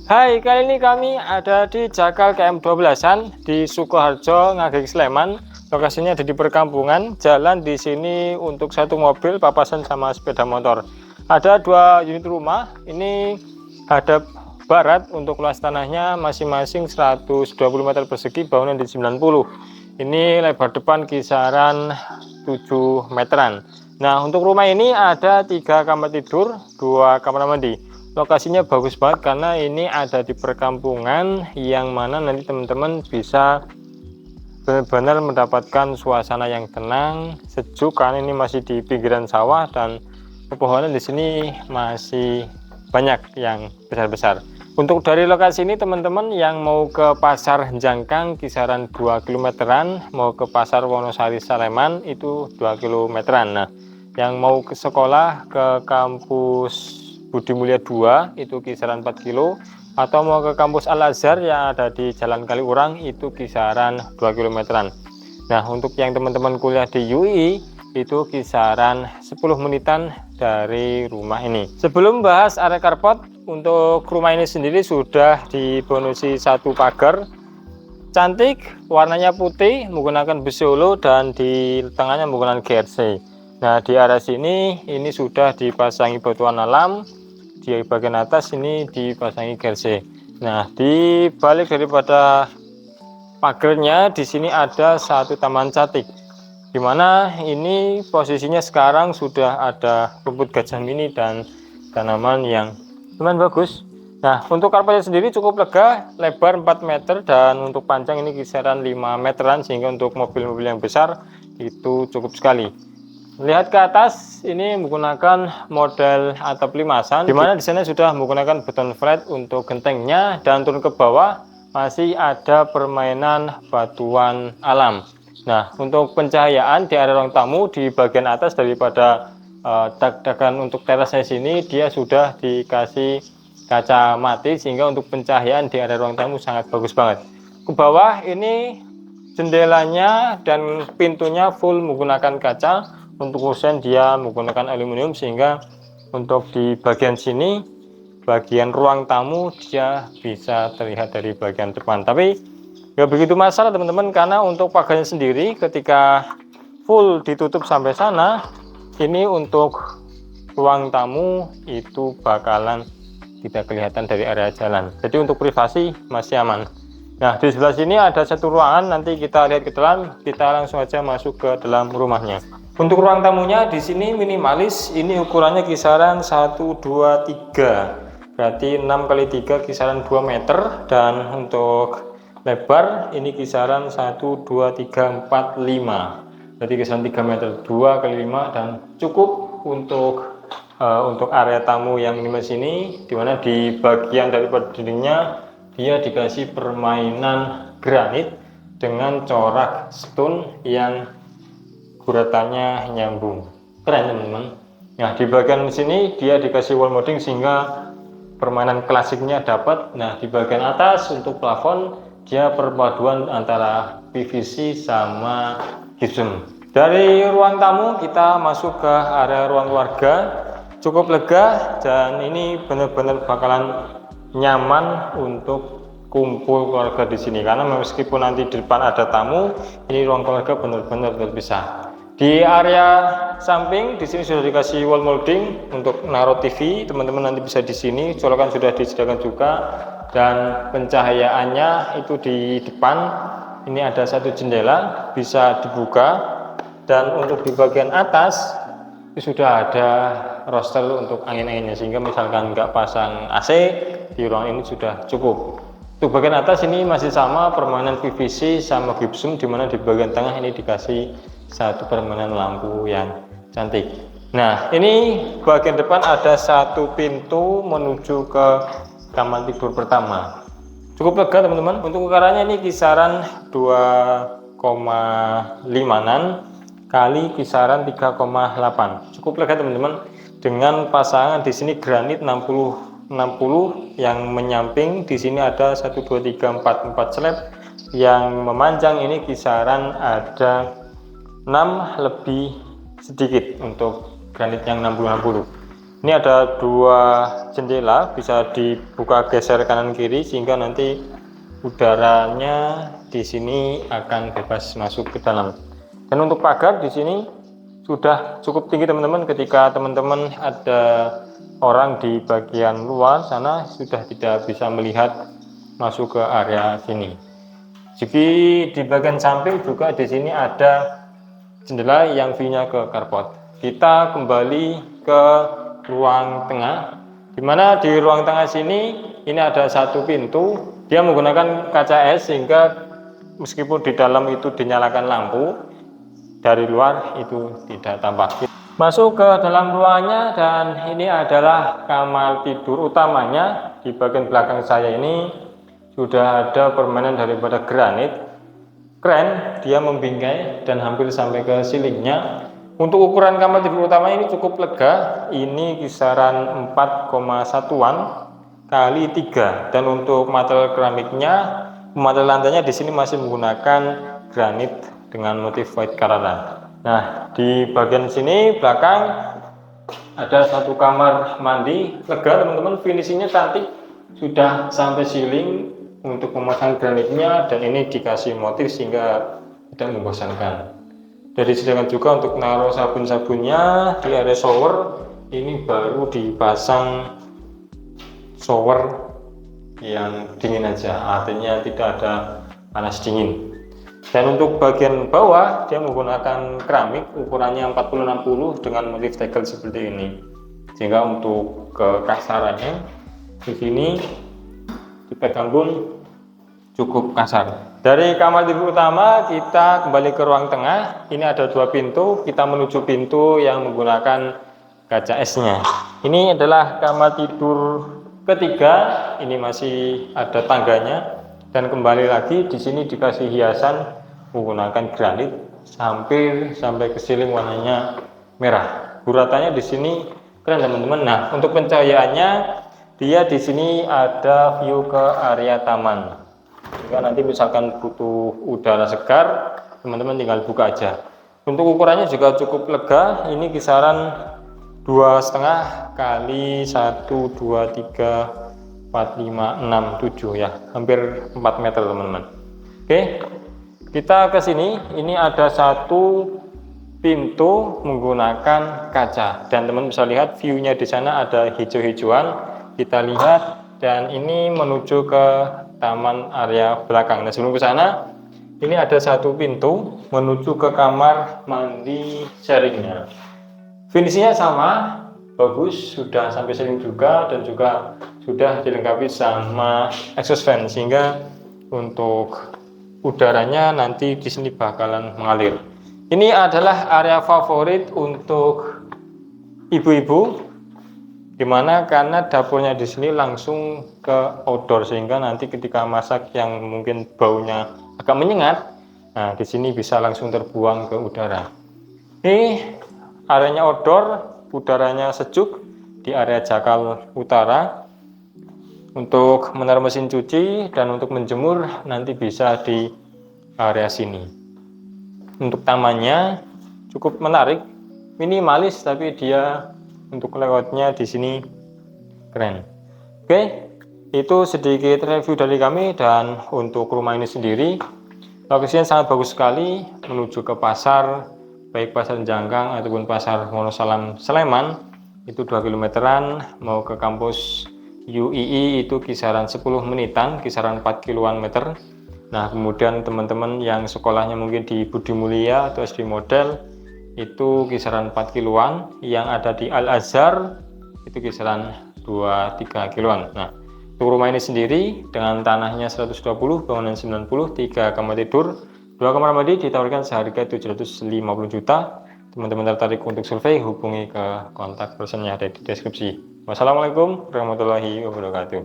Hai, kali ini kami ada di Jakal KM 12-an di Sukoharjo, Ngaging, Sleman. Lokasinya ada di perkampungan. Jalan di sini untuk satu mobil, papasan sama sepeda motor. Ada 2 unit rumah. Ini hadap barat, untuk luas tanahnya masing-masing 120 meter persegi, bangunan di 90. Ini lebar depan kisaran 7 meteran. Nah, untuk rumah ini ada 3 kamar tidur, 2 kamar mandi. Lokasinya bagus banget karena ini ada di perkampungan, yang mana nanti teman-teman bisa benar-benar mendapatkan suasana yang tenang, sejuk, karena ini masih di pinggiran sawah dan pepohonan di sini masih banyak yang besar-besar. Untuk dari lokasi ini teman-teman yang mau ke pasar Jangkang kisaran 2 kilometeran, mau ke pasar Wonosari Sleman itu 2 kilometeran. Nah, yang mau ke sekolah ke kampus Budi Mulia 2 itu kisaran 4 kilo, atau mau ke kampus Al Azhar yang ada di Jalan Kaliurang itu kisaran 2 kilometeran. Nah, untuk yang teman-teman kuliah di UI itu kisaran 10 menitan dari rumah ini. Sebelum bahas area carport, untuk rumah ini sendiri sudah dibonusi 1 pagar cantik, warnanya putih menggunakan besi Olo dan di tengahnya menggunakan GRC. Nah, di area sini ini sudah dipasangi batuan alam, di bagian atas ini dipasangi GRC. Nah, di balik daripada pagarnya di sini ada satu taman cantik, dimana ini posisinya sekarang sudah ada rumput gajah mini dan tanaman yang lumayan bagus. Nah, untuk karpetnya sendiri cukup lega, lebar 4 meter dan untuk panjang ini kisaran 5 meteran, sehingga untuk mobil-mobil yang besar itu cukup sekali. Lihat ke atas, ini menggunakan model atap limasan, dimana di sana sudah menggunakan beton flat untuk gentengnya, dan turun ke bawah masih ada permainan batuan alam. Nah, untuk pencahayaan di area ruang tamu di bagian atas daripada dak-dakan untuk terasnya sini dia sudah dikasih kaca mati, sehingga untuk pencahayaan di area ruang tamu sangat bagus banget. Ke bawah ini jendelanya dan pintunya full menggunakan kaca. Untuk kusen dia menggunakan aluminium, sehingga untuk di bagian sini, bagian ruang tamu dia bisa terlihat dari bagian depan. Tapi nggak begitu masalah teman-teman, karena untuk pagarnya sendiri ketika full ditutup sampai sana, ini untuk ruang tamu itu bakalan tidak kelihatan dari area jalan. Jadi untuk privasi masih aman. Nah, di sebelah sini ada satu ruangan, nanti kita lihat ke dalam, kita langsung aja masuk ke dalam rumahnya. Untuk ruang tamunya di sini minimalis, ini ukurannya kisaran 1, 2, 3, berarti 6 kali 3 kisaran 2 meter, dan untuk lebar ini kisaran 1, 2, 3, 4, 5, berarti kisaran 3 meter, 2 kali 5, dan cukup untuk area tamu yang minimalis ini, dimana di bagian daripada dindingnya dia dikasih permainan granit dengan corak stone yang guratannya nyambung. Keren teman-teman. Nah, di bagian sini dia dikasih wall molding sehingga permainan klasiknya dapat. Nah, di bagian atas untuk plafon dia perpaduan antara PVC sama gypsum. Dari ruang tamu kita masuk ke area ruang keluarga. Cukup lega, dan ini benar-benar bakalan nyaman untuk kumpul keluarga di sini, karena meskipun nanti di depan ada tamu, ini ruang keluarga benar-benar terpisah. Di area samping di sini sudah dikasih wall molding untuk naruh TV, teman-teman nanti bisa di sini. Colokan sudah disediakan juga, dan pencahayaannya itu di depan. Ini ada satu jendela bisa dibuka, dan untuk di bagian atas itu sudah ada roster untuk angin-anginnya, sehingga misalkan nggak pasang AC di ruang ini sudah cukup. Untuk bagian atas ini masih sama permainan PVC sama gypsum, dimana di bagian tengah ini dikasih satu permainan lampu yang cantik. Nah, ini bagian depan ada satu pintu menuju ke kamar tidur pertama. Cukup lega teman-teman. Untuk ukurannya ini kisaran 2,5an kali kisaran 3,8. Cukup lega teman-teman. Dengan pasangan di sini granit 60 yang menyamping, di sini ada 1, 2, 3, 4 slab, yang memanjang ini kisaran ada 6 lebih sedikit untuk granit yang 60. Ini ada 2 jendela, bisa dibuka geser kanan kiri sehingga nanti udaranya di sini akan bebas masuk ke dalam. Dan untuk pagar di sini sudah cukup tinggi teman-teman, ketika teman-teman ada orang di bagian luar sana sudah tidak bisa melihat masuk ke area sini. Jadi di bagian samping juga di sini ada jendela yang view-nya ke carport. Kita kembali ke ruang tengah, dimana di ruang tengah sini ini ada satu pintu, dia menggunakan kaca es sehingga meskipun di dalam itu dinyalakan lampu, dari luar itu tidak tampak. Masuk ke dalam ruangannya, dan ini adalah kamar tidur utamanya. Di bagian belakang saya ini sudah ada permainan daripada granit, keren, dia membingkai dan hampir sampai ke silingnya. Untuk ukuran kamar tidur utama ini cukup lega, ini kisaran 4,1an kali 3, dan untuk material keramiknya, material lantainya di sini masih menggunakan granit dengan motif white Carrara. Nah, di bagian sini belakang ada satu kamar mandi, lega teman-teman, finishingnya cantik, sudah sampai ceiling untuk memasang granitnya, dan ini dikasih motif sehingga tidak membosankan. Dan disediakan juga untuk naruh sabun-sabunnya. Di area shower ini baru dipasang shower yang dingin aja, artinya tidak ada panas dingin. Dan untuk bagian bawah dia menggunakan keramik ukurannya 40-60 dengan motif tegel seperti ini, sehingga untuk kekasarannya di sini dipegang pun cukup kasar. Dari kamar tidur utama kita kembali ke ruang tengah. Ini ada 2 pintu, kita menuju pintu yang menggunakan kaca esnya. Ini adalah kamar tidur ketiga, ini masih ada tangganya, dan kembali lagi di sini dikasih hiasan menggunakan granit hampir sampai ke siling, warnanya merah. Buratannya di sini keren teman-teman. Nah, untuk pencahayaannya dia di sini ada view ke area taman. Jika nanti misalkan butuh udara segar, teman-teman tinggal buka aja. Untuk ukurannya juga cukup lega, ini kisaran 2,5 kali 1, 2, 3, 4, 5, 6, 7 ya, hampir 4 meter teman-teman. Oke, kita ke sini. Ini ada satu pintu menggunakan kaca, dan teman bisa lihat view-nya di sana ada hijau-hijauan. Kita lihat, dan ini menuju ke taman area belakang. Nah, sebelum ke sana, ini ada satu pintu menuju ke kamar mandi sharingnya. Finishingnya sama, bagus, sudah sampai ceiling juga, dan juga sudah dilengkapi sama exhaust fan, sehingga untuk udaranya nanti di sini bakalan mengalir. Ini adalah area favorit untuk ibu-ibu, dimana karena dapurnya di sini langsung ke outdoor, sehingga nanti ketika masak yang mungkin baunya agak menyengat, nah di sini bisa langsung terbuang ke udara. Ini areanya outdoor, udaranya sejuk di area jakal utara. Untuk menaruh mesin cuci dan untuk menjemur nanti bisa di area sini. Untuk tamannya cukup menarik, minimalis, tapi dia untuk layoutnya di sini keren. Oke, itu sedikit review dari kami. Dan untuk rumah ini sendiri, lokasinya sangat bagus sekali, menuju ke pasar, baik pasar Jangkang ataupun pasar Wonosalam Sleman, itu 2 kilometeran. Mau ke kampus UII itu kisaran 10 menitan, kisaran 4 kilometer. Nah, kemudian teman-teman yang sekolahnya mungkin di Budi Mulia atau SD Model itu kisaran 4 kiloan, yang ada di Al Azhar itu kisaran 2-3 kiloan. Nah, untuk rumah ini sendiri dengan tanahnya 120, bangunan 90, 3 kamar tidur, 2 kamar mandi, ditawarkan seharga 750 juta. Teman-teman tertarik untuk survei, hubungi ke kontak personnya ada di deskripsi. Wassalamualaikum warahmatullahi wabarakatuh.